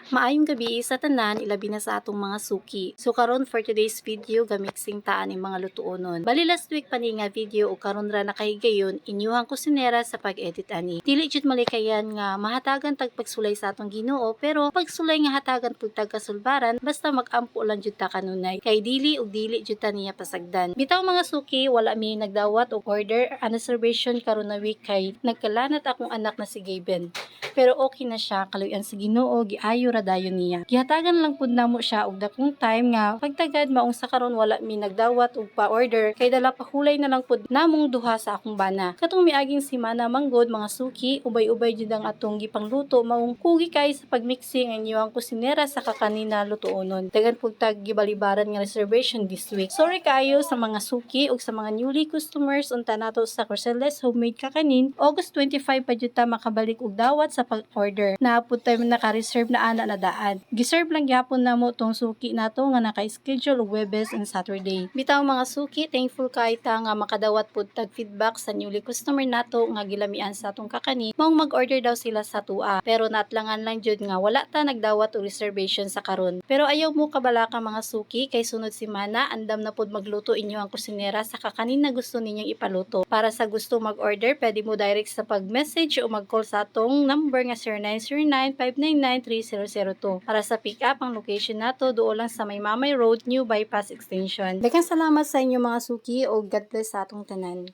Maayong gabi sa tanan, ilabi na sa atong mga suki. So karon for today's video, gamixing taan ang mga lutuonon. Bali last week pa ni nga video o karon ra nakahigayon, inyuhang kusinera sa pag-edit ani. Dili jud malikayan nga mahatagan tag pagsulay sa atong Ginoo, pero pagsulay nga hatagan pud tag kasulbaran basta mag-ampo lang jud ta kanunay. Kay dili ug dili jud ta niya pasagdan. Bitaw mga suki, wala mi nagdawat og order an reservation karon na week kay nagkalanat akong anak na si Gaben. Pero okay na siya, kaluyan sa Ginoo, giayo ra dayon niya. Gihatagan lang pud namo siya og dakong time nga pagtagad maong sa karon wala mi nagdawat og pa-order kay dala pa hulay na lang pud namong duha sa akong bana. Katong miaging semana manggod mga suki, ubay-ubay jud ang atong gipangluto maong kugi kay sa pagmixing ang inyong kusinera sa kakanina lutuonon. Dagan pud tag gibalibaran nga reservation this week. Sorry kayo sa mga suki ug sa mga newly customers unta nato sa Corceles Homemade Kakanin. August 25 pa jud ta makabalik og dawat sa pag-order. Naapod tayo naka-reserve na ana na daan. Giserve lang gyapon namo tong suki nato nga naka-schedule og Webes and Saturday. Bitaw mga suki, thankful kay ta nga makadawat pud tag feedback sa newly customer nato nga gilamian sa atong kakanin. Maong mag-order daw sila sa tua. Pero natlangan lang jud nga wala ta nagdawat og reservation sa karon. Pero ayaw mo kabalaka mga suki kay sunod semana andam na pud magluto inyo ang kusinera sa kakanin na gusto ninyong ipaluto. Para sa gusto mag-order, pwede mo direct sa pag-message o mag-call sa atong number nga 0909-599-3002. Para sa pick-up, ang location nato doon lang sa May Mamay Road, New Bypass Extension. Daghang salamat sa inyo mga suki o God bless sa atong tanan.